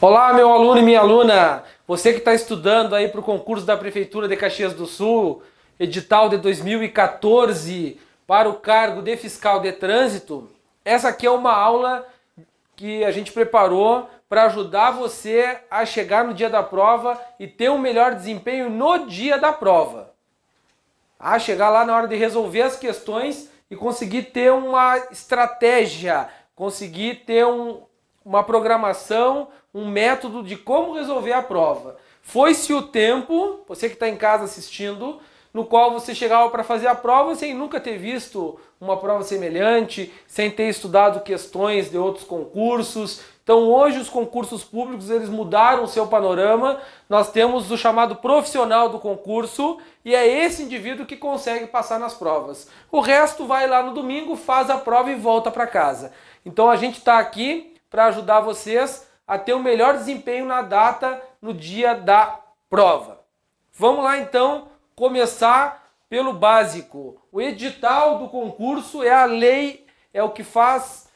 Olá, meu aluno e minha aluna! Você que está estudando aí para o concurso da Prefeitura de Caxias do Sul, edital de 2014 para o cargo de fiscal de trânsito, essa aqui é uma aula que a gente preparou para ajudar você a chegar no dia da prova e ter um melhor desempenho no dia da prova. A chegar lá na hora de resolver as questões e conseguir ter uma estratégia, conseguir ter uma programação, um método de como resolver a prova. Foi-se o tempo, você que está em casa assistindo, no qual você chegava para fazer a prova sem nunca ter visto uma prova semelhante, sem ter estudado questões de outros concursos. Então hoje os concursos públicos eles mudaram o seu panorama, nós temos o chamado profissional do concurso e é esse indivíduo que consegue passar nas provas. O resto vai lá no domingo, faz a prova e volta para casa. Então a gente está aqui para ajudar vocês a ter um melhor desempenho na data, no dia da prova. Vamos lá então começar pelo básico. O edital do concurso é a lei, é o que faz,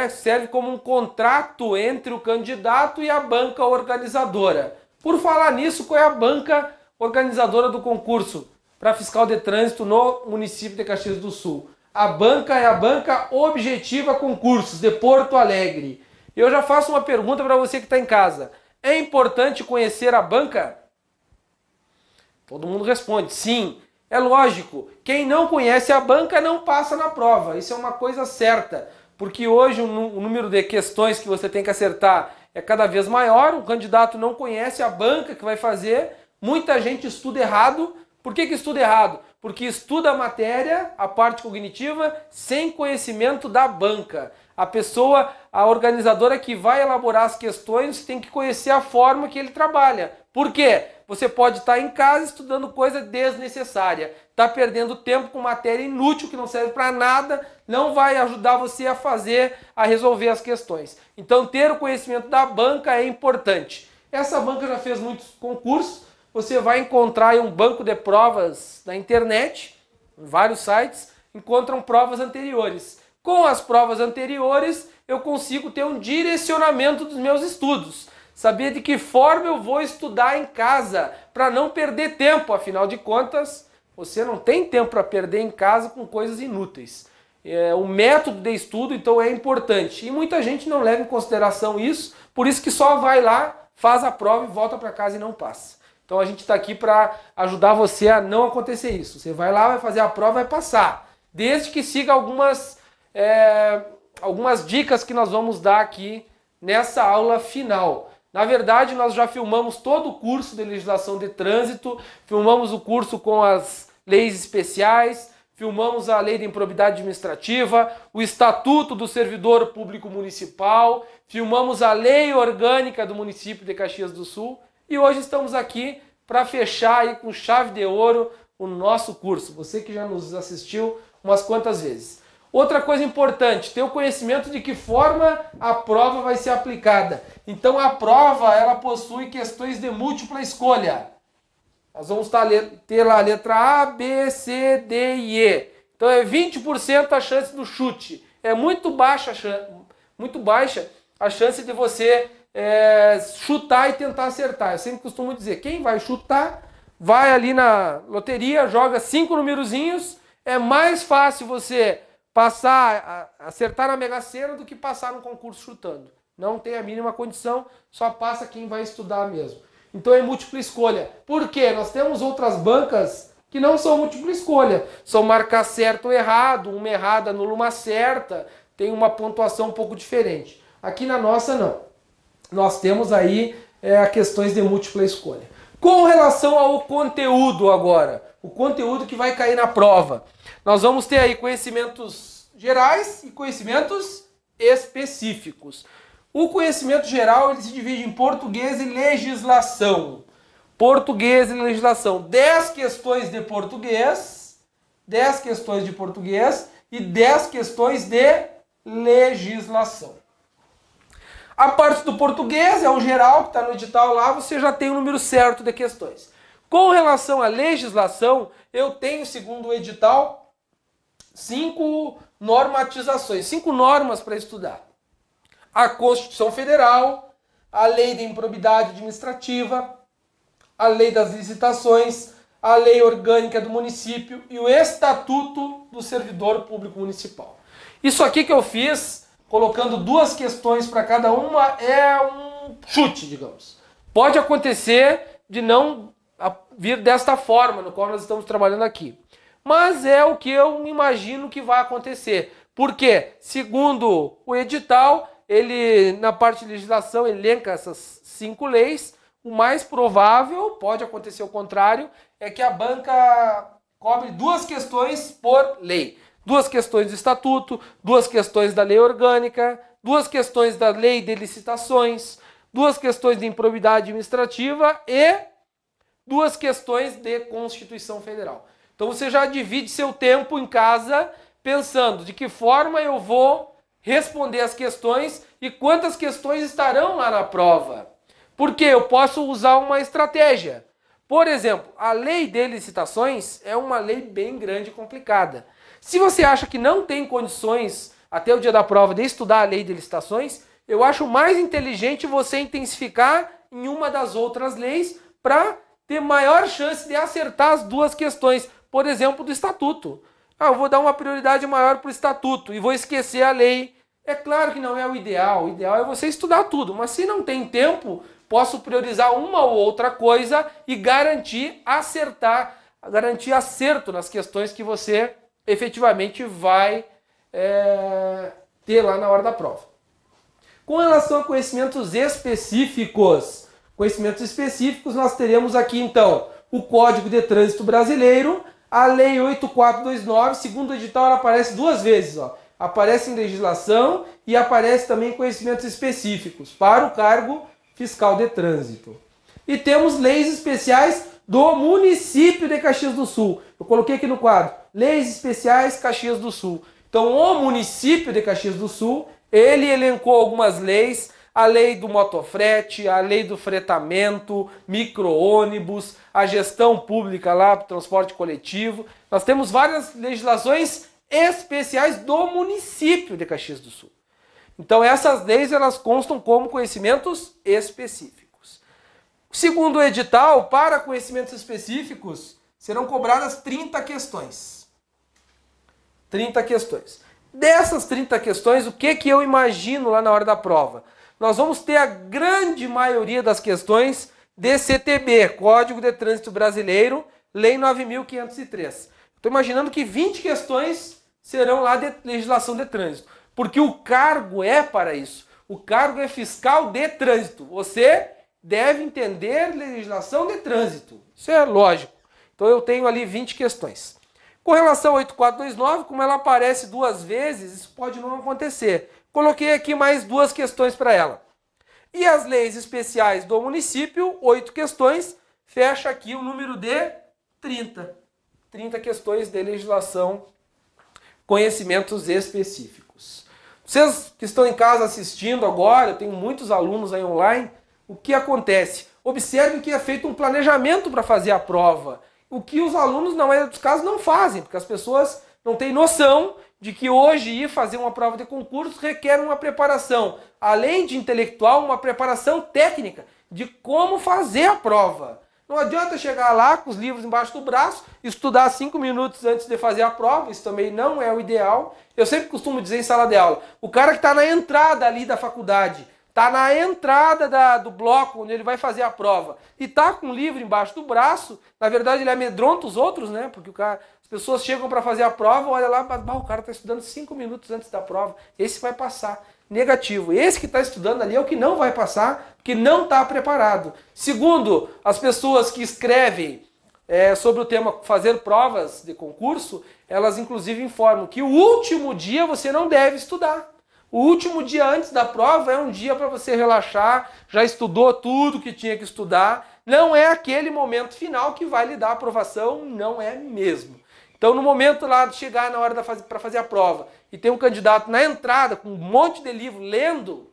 serve como um contrato entre o candidato e a banca organizadora. Por falar nisso, qual é a banca organizadora do concurso para fiscal de trânsito no município de Caxias do Sul? A banca é a Banca Objetiva Concursos de Porto Alegre. Eu já faço uma pergunta para você que está em casa. É importante conhecer a banca? Todo mundo responde, sim. É lógico, quem não conhece a banca não passa na prova. Isso é uma coisa certa, porque hoje o número de questões que você tem que acertar é cada vez maior. O candidato não conhece a banca que vai fazer. Muita gente estuda errado. Por que estuda errado? Porque estuda a matéria, a parte cognitiva, sem conhecimento da banca. A pessoa, a organizadora que vai elaborar as questões tem que conhecer a forma que ele trabalha. Por quê? Você pode estar em casa estudando coisa desnecessária. Está perdendo tempo com matéria inútil que não serve para nada, não vai ajudar você a resolver as questões. Então ter o conhecimento da banca é importante. Essa banca já fez muitos concursos. Você vai encontrar aí um banco de provas na internet, em vários sites, encontram provas anteriores. Com as provas anteriores, eu consigo ter um direcionamento dos meus estudos. Saber de que forma eu vou estudar em casa, para não perder tempo. Afinal de contas, você não tem tempo para perder em casa com coisas inúteis. O método de estudo, então, é importante. E muita gente não leva em consideração isso, por isso que só vai lá, faz a prova e volta para casa e não passa. Então a gente está aqui para ajudar você a não acontecer isso. Você vai lá, vai fazer a prova, vai passar. Desde que siga algumas dicas que nós vamos dar aqui nessa aula final. Na verdade, nós já filmamos todo o curso de legislação de trânsito, filmamos o curso com as leis especiais, filmamos a lei de improbidade administrativa, o estatuto do servidor público municipal, filmamos a lei orgânica do município de Caxias do Sul. E hoje estamos aqui para fechar aí com chave de ouro o nosso curso. Você que já nos assistiu umas quantas vezes. Outra coisa importante, ter o conhecimento de que forma a prova vai ser aplicada. Então a prova ela possui questões de múltipla escolha. Nós vamos ter lá a letra A, B, C, D e E. Então é 20% a chance do chute. É muito baixa a chance de você chutar e tentar acertar. Eu sempre costumo dizer, quem vai chutar, vai ali na loteria, joga 5 numerozinhos, é mais fácil você acertar na Mega Sena do que passar no concurso chutando. Não tem a mínima condição, só passa quem vai estudar mesmo. Então é múltipla escolha. Por quê? Nós temos outras bancas que não são múltipla escolha. São marcar certo ou errado, uma errada anula uma certa, tem uma pontuação um pouco diferente. Aqui na nossa não. Nós temos aí questões de múltipla escolha. Com relação ao conteúdo agora, o conteúdo que vai cair na prova, nós vamos ter aí conhecimentos gerais e conhecimentos específicos. O conhecimento geral ele se divide em português e legislação. Português e legislação. 10 questões de português, 10 questões de português e 10 questões de legislação. A parte do português é o geral, que está no edital lá, você já tem o número certo de questões. Com relação à legislação, eu tenho, segundo o edital, 5 normatizações, 5 normas para estudar. A Constituição Federal, a lei da improbidade administrativa, a lei das licitações, a lei orgânica do município e o estatuto do servidor público municipal. Isso aqui que eu fiz, colocando duas questões para cada uma, é um chute, digamos. Pode acontecer de não vir desta forma, no qual nós estamos trabalhando aqui. Mas é o que eu imagino que vai acontecer. Porque, segundo o edital, ele, na parte de legislação, elenca essas 5 leis. O mais provável, pode acontecer o contrário, é que a banca cobre 2 questões por lei. 2 questões do estatuto, 2 questões da lei orgânica, 2 questões da lei de licitações, 2 questões de improbidade administrativa e 2 questões de Constituição Federal. Então você já divide seu tempo em casa pensando de que forma eu vou responder as questões e quantas questões estarão lá na prova. Porque eu posso usar uma estratégia. Por exemplo, a lei de licitações é uma lei bem grande e complicada. Se você acha que não tem condições até o dia da prova de estudar a lei de licitações, eu acho mais inteligente você intensificar em uma das outras leis para ter maior chance de acertar as 2 questões. Por exemplo, do estatuto. Eu vou dar uma prioridade maior para o estatuto e vou esquecer a lei. É claro que não é o ideal. O ideal é você estudar tudo, mas se não tem tempo, posso priorizar uma ou outra coisa e garantir acerto nas questões que você efetivamente vai ter lá na hora da prova. Com relação a conhecimentos específicos, nós teremos aqui então o Código de Trânsito Brasileiro, a Lei 8429, segundo o edital, ela aparece 2 vezes. Aparece em legislação e aparece também em conhecimentos específicos para o cargo fiscal de trânsito. E temos leis especiais do município de Caxias do Sul. Eu coloquei aqui no quadro, Leis Especiais Caxias do Sul. Então, o município de Caxias do Sul, ele elencou algumas leis, a lei do motofrete, a lei do fretamento, micro-ônibus, a gestão pública lá para o transporte coletivo. Nós temos várias legislações especiais do município de Caxias do Sul. Então essas leis elas constam como conhecimentos específicos. Segundo o edital, para conhecimentos específicos, serão cobradas 30 questões. 30 questões. Dessas 30 questões, o que eu imagino lá na hora da prova? Nós vamos ter a grande maioria das questões de CTB, Código de Trânsito Brasileiro, Lei 9.503. Estou imaginando que 20 questões serão lá de legislação de trânsito, porque o cargo é para isso. O cargo é fiscal de trânsito. Você deve entender legislação de trânsito. Isso é lógico. Então eu tenho ali 20 questões. Com relação ao 8429, como ela aparece 2 vezes, isso pode não acontecer. Coloquei aqui mais 2 questões para ela. E as leis especiais do município, 8 questões, fecha aqui o número de 30. 30 questões de legislação, conhecimentos específicos. Vocês que estão em casa assistindo agora, eu tenho muitos alunos aí online, o que acontece? Observe que é feito um planejamento para fazer a prova. O que os alunos, na maioria dos casos, não fazem, porque as pessoas não têm noção de que hoje ir fazer uma prova de concurso requer uma preparação, além de intelectual, uma preparação técnica de como fazer a prova. Não adianta chegar lá com os livros embaixo do braço, estudar 5 minutos antes de fazer a prova, isso também não é o ideal. Eu sempre costumo dizer em sala de aula, o cara que está na entrada ali da faculdade, está na entrada do bloco onde ele vai fazer a prova e está com o livro embaixo do braço, na verdade ele amedronta os outros, né? Porque as pessoas chegam para fazer a prova, olha lá, o cara está estudando 5 minutos antes da prova, esse vai passar. Negativo. Esse que está estudando ali é o que não vai passar, porque não está preparado. Segundo, as pessoas que escrevem sobre o tema fazer provas de concurso, elas inclusive informam que o último dia você não deve estudar. O último dia antes da prova é um dia para você relaxar, já estudou tudo que tinha que estudar, não é aquele momento final que vai lhe dar a aprovação, não é mesmo. Então no momento lá de chegar na hora para fazer a prova e tem um candidato na entrada com um monte de livro lendo,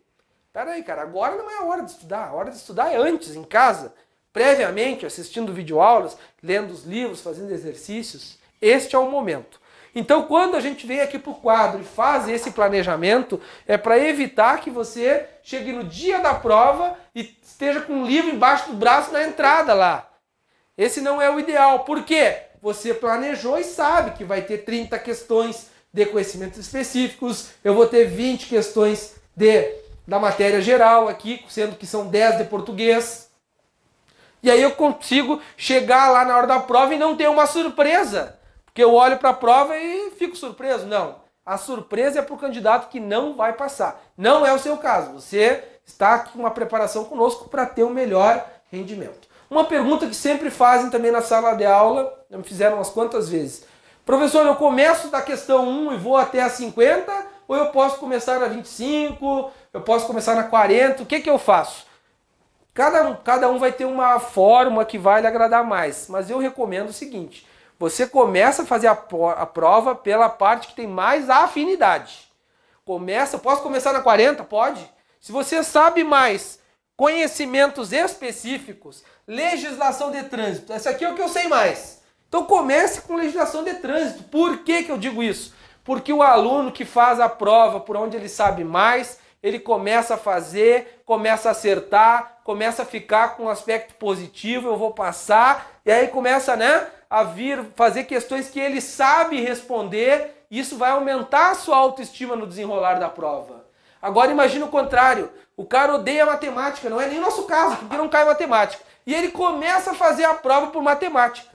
peraí cara, agora não é a hora de estudar é antes, em casa, previamente, assistindo videoaulas, lendo os livros, fazendo exercícios, este é o momento. Então, quando a gente vem aqui para o quadro e faz esse planejamento, é para evitar que você chegue no dia da prova e esteja com um livro embaixo do braço na entrada lá. Esse não é o ideal. Por quê? Você planejou e sabe que vai ter 30 questões de conhecimentos específicos, eu vou ter 20 questões da matéria geral aqui, sendo que são 10 de português. E aí eu consigo chegar lá na hora da prova e não ter uma surpresa. Porque eu olho para a prova e fico surpreso. Não. A surpresa é para o candidato que não vai passar. Não é o seu caso. Você está aqui com uma preparação conosco para ter o melhor rendimento. Uma pergunta que sempre fazem também na sala de aula, já me fizeram umas quantas vezes. Professor, eu começo da questão 1 e vou até a 50, ou eu posso começar na 25, eu posso começar na 40, o que eu faço? Cada um vai ter uma forma que vai lhe agradar mais, mas eu recomendo o seguinte, você começa a fazer a prova pela parte que tem mais afinidade. Posso começar na 40? Pode. Se você sabe mais conhecimentos específicos, legislação de trânsito, esse aqui é o que eu sei mais. Então comece com legislação de trânsito. Por que eu digo isso? Porque o aluno que faz a prova por onde ele sabe mais, ele começa a fazer, começa a acertar, começa a ficar com um aspecto positivo, eu vou passar, e aí começa, a vir fazer questões que ele sabe responder, e isso vai aumentar a sua autoestima no desenrolar da prova. Agora imagina o contrário, o cara odeia matemática, não é nem nosso caso, porque não cai matemática, e ele começa a fazer a prova por matemática.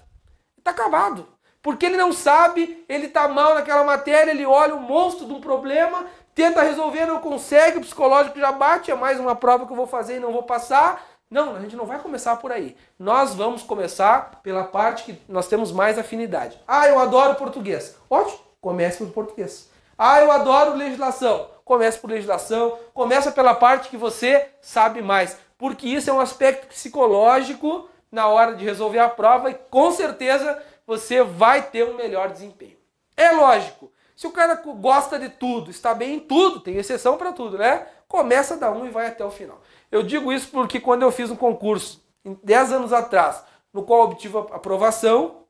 Está acabado. Porque ele não sabe, ele está mal naquela matéria, ele olha o monstro de um problema, tenta resolver, não consegue, o psicológico já bate, é mais uma prova que eu vou fazer e não vou passar. Não, a gente não vai começar por aí. Nós vamos começar pela parte que nós temos mais afinidade. Ah, eu adoro português. Ótimo, comece por português. Ah, eu adoro legislação. Comece por legislação, começa pela parte que você sabe mais. Porque isso é um aspecto psicológico na hora de resolver a prova e com certeza você vai ter um melhor desempenho. É lógico, se o cara gosta de tudo, está bem em tudo, tem exceção para tudo, Começa da 1 e vai até o final. Eu digo isso porque quando eu fiz um concurso, 10 anos atrás, no qual obtive a aprovação,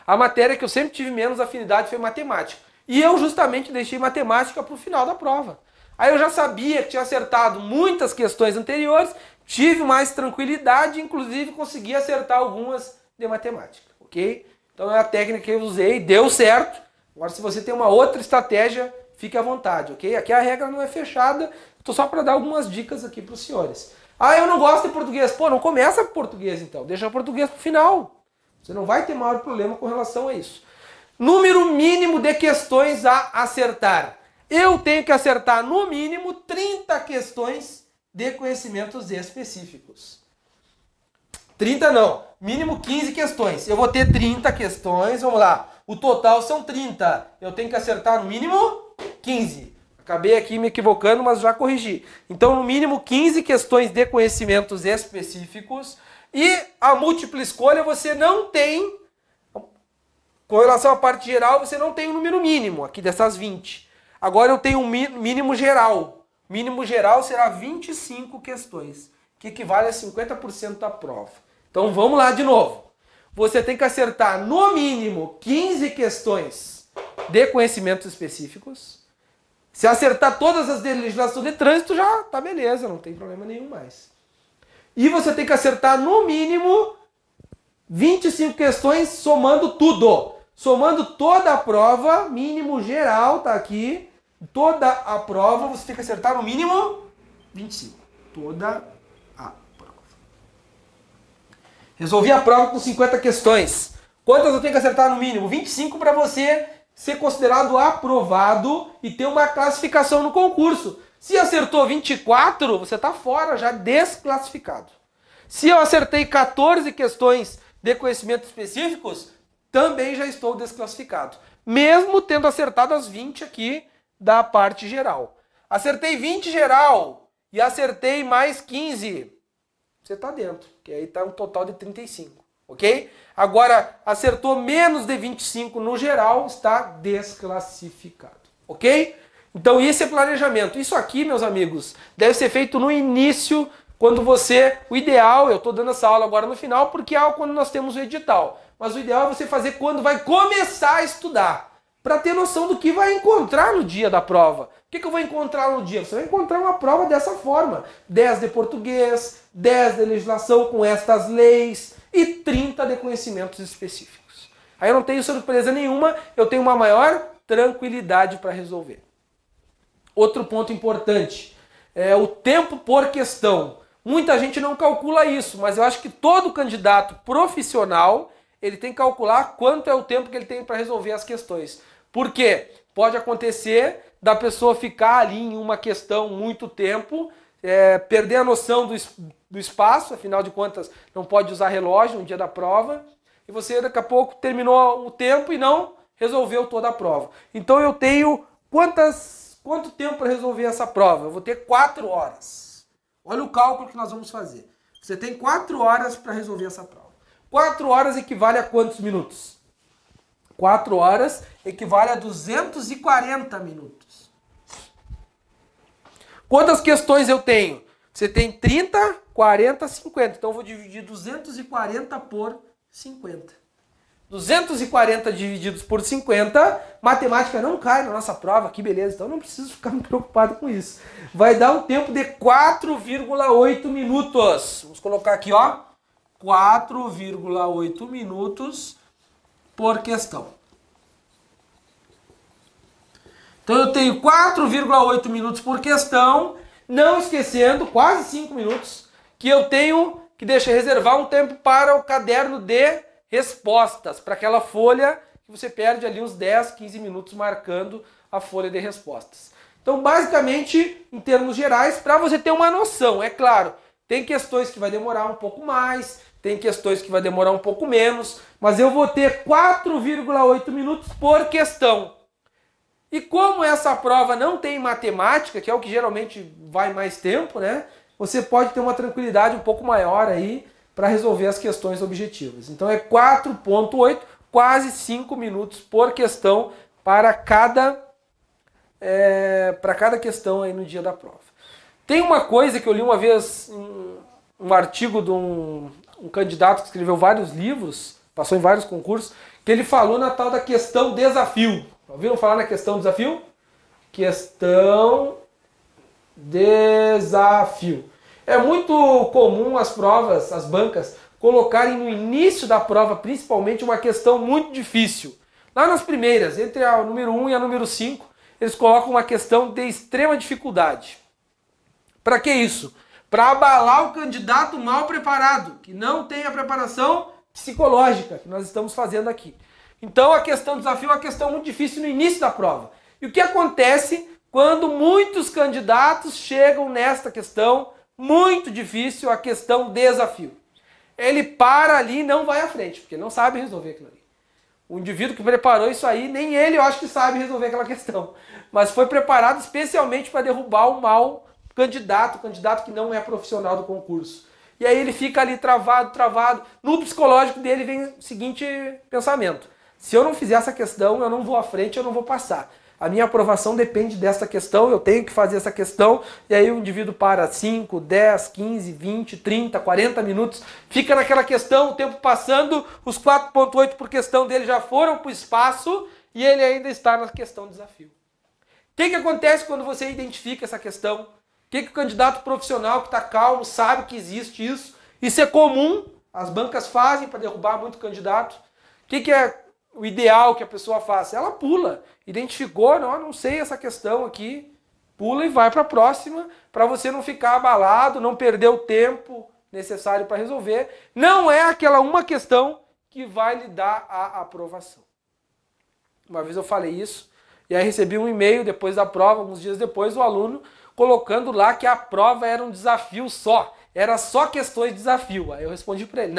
a matéria que eu sempre tive menos afinidade foi matemática. E eu justamente deixei matemática para o final da prova. Aí eu já sabia que tinha acertado muitas questões anteriores, tive mais tranquilidade, inclusive consegui acertar algumas de matemática, ok? Então é a técnica que eu usei, deu certo. Agora se você tem uma outra estratégia, fique à vontade, ok? Aqui a regra não é fechada, estou só para dar algumas dicas aqui para os senhores. Ah, eu não gosto de português. Pô, não começa com português então, deixa o português para o final. Você não vai ter maior problema com relação a isso. Número mínimo de questões a acertar. Eu tenho que acertar no mínimo 30 questões de conhecimentos específicos. 30 não, mínimo 15 questões. Eu vou ter 30 questões, vamos lá. O total são 30. Eu tenho que acertar no mínimo 15. Acabei aqui me equivocando, mas já corrigi. Então, no mínimo 15 questões de conhecimentos específicos. E a múltipla escolha você não tem, com relação à parte geral, você não tem o número mínimo aqui dessas 20. Agora eu tenho um mínimo geral. O mínimo geral será 25 questões, que equivale a 50% da prova. Então vamos lá de novo. Você tem que acertar no mínimo 15 questões de conhecimentos específicos. Se acertar todas as de legislação de trânsito, já tá beleza, não tem problema nenhum mais. E você tem que acertar no mínimo 25 questões somando tudo. Somando toda a prova, mínimo geral, tá aqui. Toda a prova, você tem que acertar no mínimo 25. Toda a prova. Resolvi a prova com 50 questões. Quantas eu tenho que acertar no mínimo? 25 para você ser considerado aprovado e ter uma classificação no concurso. Se acertou 24, você está fora, já desclassificado. Se eu acertei 14 questões de conhecimentos específicos, também já estou desclassificado. Mesmo tendo acertado as 20 aqui da parte geral. Acertei 20 geral e acertei mais 15. Você está dentro, que aí está um total de 35, ok? Agora, acertou menos de 25 no geral, está desclassificado, ok? Então, esse é planejamento. Isso aqui, meus amigos, deve ser feito no início, quando você... O ideal, eu estou dando essa aula agora no final, porque é quando nós temos o edital. Mas o ideal é você fazer quando vai começar a estudar. para ter noção do que vai encontrar no dia da prova. O que eu vou encontrar no dia? Você vai encontrar uma prova dessa forma. 10 de português, 10 de legislação com estas leis e 30 de conhecimentos específicos. Aí eu não tenho surpresa nenhuma, eu tenho uma maior tranquilidade para resolver. Outro ponto importante é o tempo por questão. Muita gente não calcula isso, mas eu acho que todo candidato profissional ele tem que calcular quanto é o tempo que ele tem para resolver as questões. Por quê? Pode acontecer da pessoa ficar ali em uma questão muito tempo, perder a noção do espaço, afinal de contas não pode usar relógio no dia da prova, e você daqui a pouco terminou o tempo e não resolveu toda a prova. Então eu tenho quanto tempo para resolver essa prova? Eu vou ter 4 horas. Olha o cálculo que nós vamos fazer. Você tem 4 horas para resolver essa prova. 4 horas equivale a quantos minutos? 4 horas equivale a 240 minutos. Quantas questões eu tenho? Você tem 30, 40, 50. Então eu vou dividir 240 por 50. 240 divididos por 50, matemática não cai na nossa prova, que beleza, então não preciso ficar me preocupado com isso. Vai dar um tempo de 4,8 minutos. Vamos colocar aqui, ó, 4,8 minutos por questão. Então eu tenho 4,8 minutos por questão, não esquecendo, quase 5 minutos, que eu tenho que reservar um tempo para o caderno de respostas, para aquela folha que você perde ali uns 10, 15 minutos marcando a folha de respostas. Então, basicamente, em termos gerais, para você ter uma noção, é claro, tem questões que vai demorar um pouco mais, tem questões que vai demorar um pouco menos, mas eu vou ter 4,8 minutos por questão. E como essa prova não tem matemática, que é o que geralmente vai mais tempo, né? Você pode ter uma tranquilidade um pouco maior aí para resolver as questões objetivas. Então é 4,8, quase 5 minutos por questão para cada questão aí no dia da prova. Tem uma coisa que eu li uma vez, um artigo de um candidato que escreveu vários livros, passou em vários concursos, que ele falou na tal da questão desafio. Ouviram falar na questão desafio? Questão desafio. É muito comum as provas, as bancas, colocarem no início da prova, principalmente, uma questão muito difícil. Lá nas primeiras, entre a número 1 e a número 5, eles colocam uma questão de extrema dificuldade. Para que isso? Para abalar o candidato mal preparado, que não tem a preparação psicológica que nós estamos fazendo aqui. Então a questão desafio é uma questão muito difícil no início da prova. E o que acontece quando muitos candidatos chegam nesta questão muito difícil, a questão desafio? Ele para ali e não vai à frente, porque não sabe resolver aquilo ali. O indivíduo que preparou isso aí, nem ele eu acho que sabe resolver aquela questão. Mas foi preparado especialmente para derrubar o mau candidato, o candidato que não é profissional do concurso. E aí ele fica ali travado. No psicológico dele vem o seguinte pensamento: se eu não fizer essa questão, eu não vou à frente, eu não vou passar. A minha aprovação depende dessa questão, eu tenho que fazer essa questão, e aí o indivíduo para 5, 10, 15, 20, 30, 40 minutos, fica naquela questão, o tempo passando, os 4,8 por questão dele já foram para o espaço, e ele ainda está na questão desafio. O que acontece quando você identifica essa questão? O que o candidato profissional que está calmo sabe que existe isso? Isso é comum, as bancas fazem para derrubar muito candidato. O que é o ideal que a pessoa faça? Ela pula. Identificou, não sei essa questão aqui, pula e vai para a próxima, para você não ficar abalado, não perder o tempo necessário para resolver. Não é aquela uma questão que vai lhe dar a aprovação. Uma vez eu falei isso, e aí recebi um e-mail depois da prova, alguns dias depois, o aluno colocando lá que a prova era um desafio só, era só questões de desafio. Aí eu respondi para ele: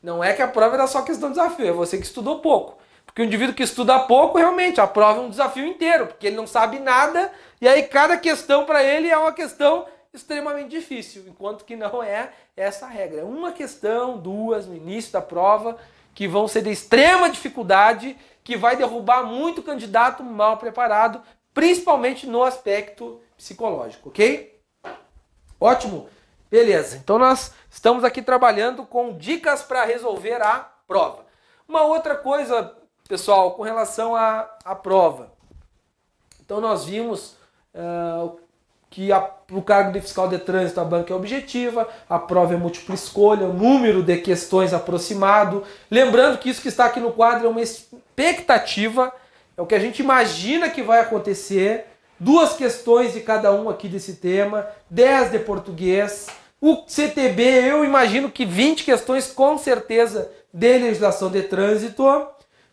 não é que a prova era só questão de desafio, é você que estudou pouco. Porque o indivíduo que estuda pouco, realmente, a prova é um desafio inteiro, porque ele não sabe nada, e aí cada questão para ele é uma questão extremamente difícil, enquanto que não é essa a regra. É uma questão, duas no início da prova, que vão ser de extrema dificuldade, que vai derrubar muito candidato mal preparado, principalmente no aspecto psicológico, ok? Ótimo? Beleza, então nós estamos aqui trabalhando com dicas para resolver a prova. Uma outra coisa pessoal, com relação à prova. Então nós vimos que o cargo de fiscal de trânsito a banca é objetiva, a prova é múltipla escolha, o número de questões aproximado. Lembrando que isso que está aqui no quadro é uma expectativa, é o que a gente imagina que vai acontecer. 2 questões de cada um aqui desse tema, 10 de português. O CTB, eu imagino que 20 questões com certeza de legislação de trânsito.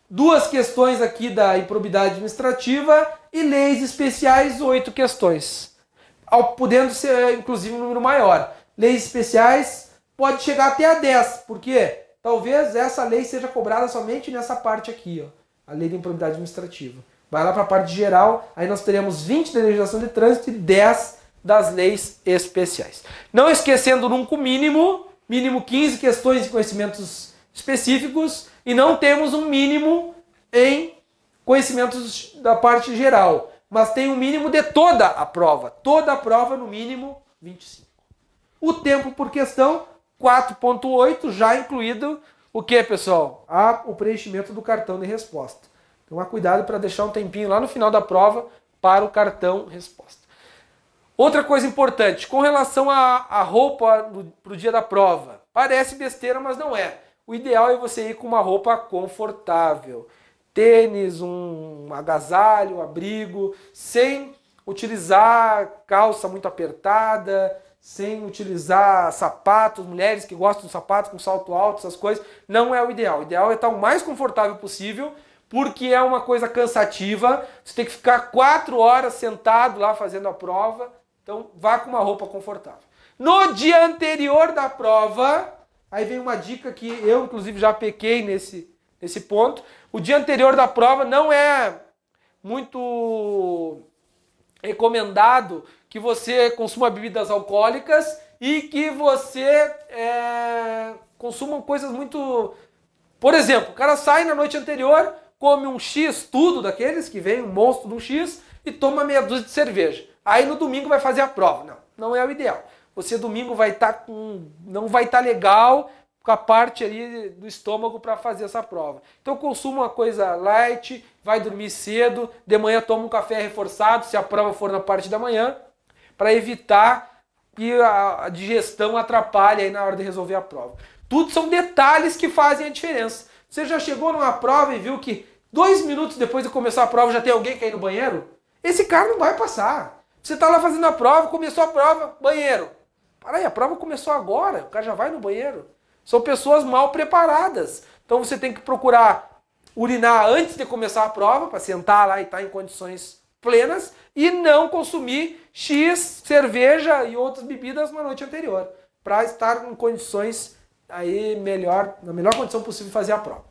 2 questões aqui da improbidade administrativa e leis especiais, 8 questões. Podendo ser, inclusive, um número maior. Leis especiais pode chegar até a 10, porque talvez essa lei seja cobrada somente nessa parte aqui, ó, a lei de improbidade administrativa. Vai lá para a parte geral, aí nós teremos 20 da legislação de trânsito e 10 das leis especiais. Não esquecendo nunca o mínimo 15 questões de conhecimentos específicos e não temos um mínimo em conhecimentos da parte geral. Mas tem um mínimo de toda a prova no mínimo 25. O tempo por questão, 4.8, já incluído o que, pessoal? O preenchimento do cartão de resposta. Então, cuidado para deixar um tempinho lá no final da prova para o cartão resposta. Outra coisa importante, com relação à roupa para o dia da prova. Parece besteira, mas não é. O ideal é você ir com uma roupa confortável. Tênis, um agasalho, um abrigo, sem utilizar calça muito apertada, sem utilizar sapatos, mulheres que gostam de sapatos com salto alto, essas coisas, não é o ideal. O ideal é estar o mais confortável possível, porque é uma coisa cansativa, você tem que ficar 4 horas sentado lá fazendo a prova, então vá com uma roupa confortável. No dia anterior da prova, aí vem uma dica que eu inclusive já pequei nesse ponto. O dia anterior da prova não é muito recomendado que você consuma bebidas alcoólicas e que você consuma coisas muito... Por exemplo, o cara sai na noite anterior, come um X, tudo daqueles que vem, um monstro de um X, e toma meia dúzia de cerveja. Aí no domingo vai fazer a prova. Não é o ideal. Você domingo vai estar não vai estar legal com a parte ali do estômago para fazer essa prova. Então consuma uma coisa light, vai dormir cedo, de manhã toma um café reforçado, se a prova for na parte da manhã, para evitar que a digestão atrapalhe aí na hora de resolver a prova. Tudo são detalhes que fazem a diferença. Você já chegou numa prova e viu que 2 minutos depois de começar a prova já tem alguém que ir no banheiro? Esse cara não vai passar. Você está lá fazendo a prova, começou a prova, banheiro. Para aí, a prova começou agora, o cara já vai no banheiro. São pessoas mal preparadas. Então você tem que procurar urinar antes de começar a prova, para sentar lá e estar em condições plenas, e não consumir X, cerveja e outras bebidas na noite anterior, para estar em condições aí na melhor condição possível de fazer a prova.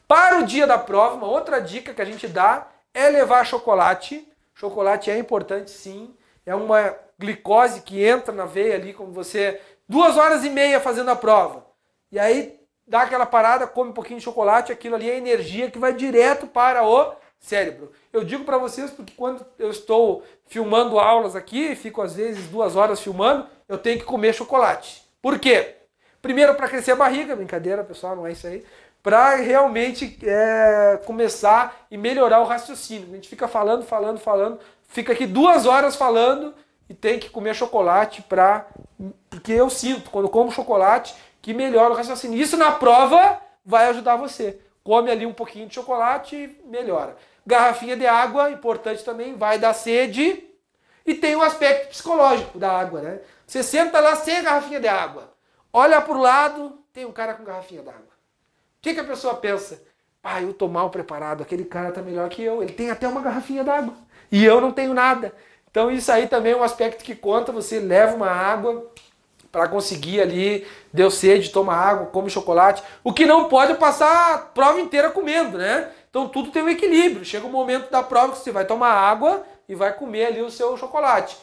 Para o dia da prova, uma outra dica que a gente dá é levar chocolate. Chocolate é importante, sim. É uma glicose que entra na veia ali, como você... 2 horas e meia fazendo a prova. E aí dá aquela parada, come um pouquinho de chocolate, aquilo ali é energia que vai direto para o cérebro. Eu digo para vocês porque quando eu estou filmando aulas aqui, fico às vezes 2 horas filmando, eu tenho que comer chocolate. Por quê? Primeiro para crescer a barriga, brincadeira pessoal, não é isso aí. Para realmente começar e melhorar o raciocínio. A gente fica falando, fica aqui 2 horas falando e tem que comer chocolate porque eu sinto, quando como chocolate, que melhora o raciocínio. Isso na prova vai ajudar você. Come ali um pouquinho de chocolate e melhora. Garrafinha de água, importante também, vai dar sede. E tem o aspecto psicológico da água, né? Você senta lá sem a garrafinha de água. Olha para o lado, tem um cara com garrafinha d'água. O que a pessoa pensa? Eu estou mal preparado, aquele cara está melhor que eu, ele tem até uma garrafinha d'água e eu não tenho nada. Então isso aí também é um aspecto que conta, você leva uma água para conseguir ali, deu sede, toma água, come chocolate. O que não pode é passar a prova inteira comendo, né? Então tudo tem um equilíbrio, chega um momento da prova que você vai tomar água e vai comer ali o seu chocolate.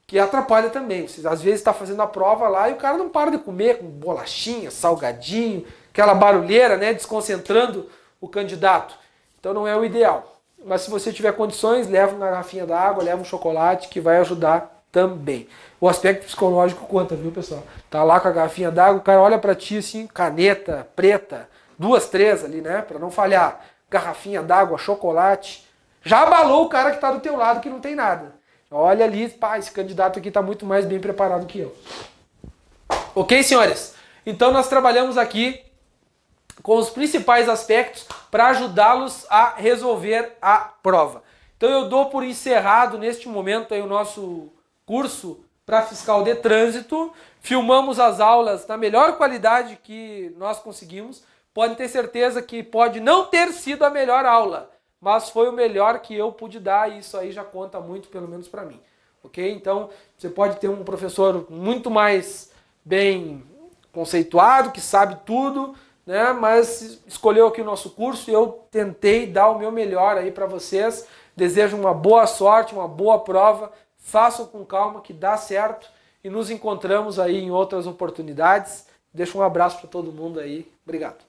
Que atrapalha também, você às vezes está fazendo a prova lá e o cara não para de comer com bolachinha, salgadinho, aquela barulheira, né, desconcentrando o candidato. Então não é o ideal. Mas se você tiver condições, leva uma garrafinha d'água, leva um chocolate que vai ajudar também. O aspecto psicológico conta, viu, pessoal? Tá lá com a garrafinha d'água, o cara olha para ti assim, caneta preta, 2, 3 ali, né, para não falhar. garrafinha d'água, chocolate. Já abalou o cara que está do teu lado que não tem nada. Olha ali, pá, esse candidato aqui está muito mais bem preparado que eu. Ok, senhores? Então nós trabalhamos aqui com os principais aspectos para ajudá-los a resolver a prova. Então eu dou por encerrado neste momento aí o nosso curso para fiscal de trânsito. Filmamos as aulas na melhor qualidade que nós conseguimos. Podem ter certeza que pode não ter sido a melhor aula, mas foi o melhor que eu pude dar e isso aí já conta muito, pelo menos para mim. Ok? Então você pode ter um professor muito mais bem conceituado, que sabe tudo, né? Mas escolheu aqui o nosso curso e eu tentei dar o meu melhor aí para vocês. Desejo uma boa sorte, uma boa prova. Façam com calma que dá certo e nos encontramos aí em outras oportunidades. Deixo um abraço para todo mundo aí. Obrigado.